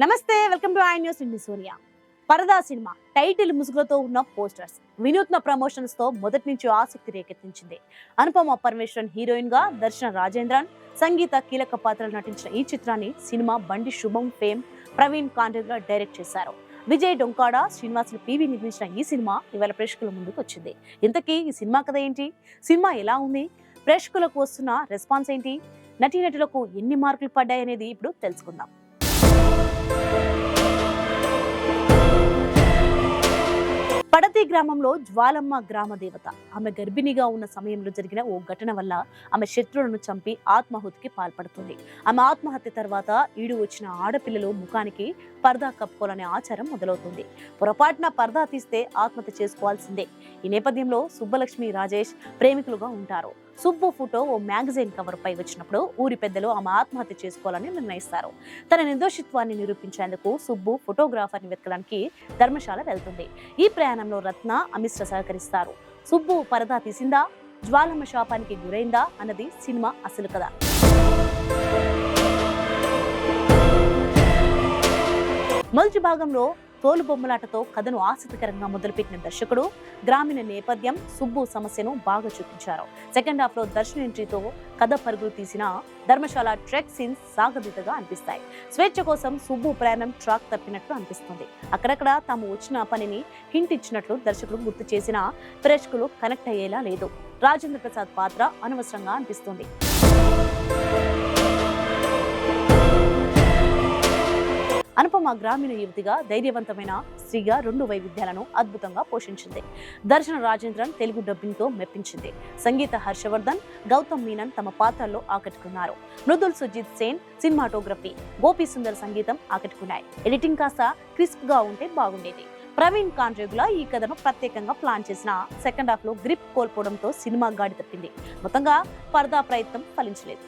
నమస్తే, welcome to I news. Sonia. పరదా cinema title ముసుగులతో ఉన్న పోస్టర్స్, వినూత్న ప్రమోషన్స్ తో మొదటి నుంచి ఆసక్తి రేకెత్తించింది. అనుపమ పరమేశ్వరన్ హీరోయిన్ గా, దర్శన రాజేంద్రన్ సంగీత కీలక పాత్రలు నటించిన ఈ చిత్రాన్ని సినిమా బండి శుభం ఫేమ్ ప్రవీణ్ కాండ్రేగా డైరెక్ట్ చేశారు. విజయ్ డొంకాడ, శ్రీనివాసులు పివి నిర్మించిన ఈ సినిమా ఇవాళ ప్రేక్షకుల ముందుకు వచ్చింది. ఇంతకీ ఈ సినిమా కథ ఏంటి? సినిమా ఎలా ఉంది? ప్రేక్షకులకు వస్తున్న రెస్పాన్స్ ఏంటి? నటీనటులకు ఎన్ని మార్కులు పడ్డాయనేది ఇప్పుడు తెలుసుకుందాం. పడతి గ్రామంలో జ్వాలమ్మ గ్రామ దేవత. ఆమె గర్భిణిగా ఉన్న సమయంలో జరిగిన ఓ ఘటన వల్ల ఆమె శత్రువులను చంపి ఆత్మాహుతికి పాల్పడుతుంది. ఆమె ఆత్మహత్య తర్వాత ఈడు వచ్చిన ఆడపిల్లలు ముఖానికి పరదా కప్పుకోవాలనే ఆచారం మొదలవుతుంది. పొరపాటున పరదా తీస్తే ఆత్మహత్య చేసుకోవాల్సిందే. ఈ నేపథ్యంలో సుబ్బలక్ష్మి, రాజేష్ ప్రేమికులుగా ఉంటారు. సుబ్బు ఫోటో ఓ మ్యాగజైన్ కవర్ పై వచ్చినప్పుడు ఊరి పెద్దలు ఆమె ఆత్మహత్య చేసుకోవాలని నిర్ణయిస్తారు. తన నిర్దోషిత్వాన్ని నిరూపించేందుకు సుబ్బు ఫోటోగ్రాఫర్ని వెతకడానికి ధర్మశాల వెళ్తుంది. ఈ ప్రయాణంలో రత్న, అమిశ్ర సహకరిస్తారు. సుబ్బు పరదా తీసిందా, జ్వాలమ్మ శాపానికి గురైందా అన్నది సినిమా అసలు కథ. మొదటి భాగంలో తోలుబొమ్మలాటతో కథను ఆసక్తికరంగా మొదలుపెట్టిన దర్శకుడు గ్రామీణ నేపథ్యం, సుబ్బు సమస్యను బాగా చూపించారు. సెకండ్ హాఫ్ లో దర్శన ఎంట్రీతో కథ పరుగులు తీసిన ధర్మశాల ట్రెక్ సీన్స్ సాగదీతగా అనిపిస్తాయి. స్వేచ్ఛ కోసం సుబ్బు ప్రయాణం ట్రాక్ తప్పినట్లు అనిపిస్తుంది. అక్కడక్కడ తాము వచ్చిన పనిని హింట్ ఇచ్చినట్లు దర్శకుడు గుర్తు చేసిన ప్రేక్షకులు కనెక్ట్ అయ్యేలా లేదు. రాజేంద్ర ప్రసాద్ పాత్ర అనవసరంగా అనిపిస్తుంది. అనుపమ గ్రామీణ యువతిగా, ధైర్యవంతమైన స్త్రీగా రెండు వైవిధ్యాలను అద్భుతంగా పోషించింది. దర్శన రాజేంద్రన్ తెలుగు డబ్బింగ్ తో మెప్పించింది. సంగీత హర్షవర్ధన్, గౌతమ్ మీనన్ తమ పాత్రల్లో ఆకట్టుకున్నారు. మృదుల్ సుజిత్ సేన్ సినిమాటోగ్రఫీ, గోపి సుందర్ సంగీతం ఆకట్టుకున్నాయి. ఎడిటింగ్ కాస్త క్రిస్ప్ గా ఉంటే బాగుండేది. ప్రవీణ్ కాండ్రేగులా ఈ కథను ప్రత్యేకంగా ప్లాన్ చేసిన సెకండ్ హాఫ్ లో గ్రిప్ కోల్పోవడంతో సినిమా గాడి తప్పింది. మొత్తంగా పరదా ప్రయత్నం ఫలించలేదు.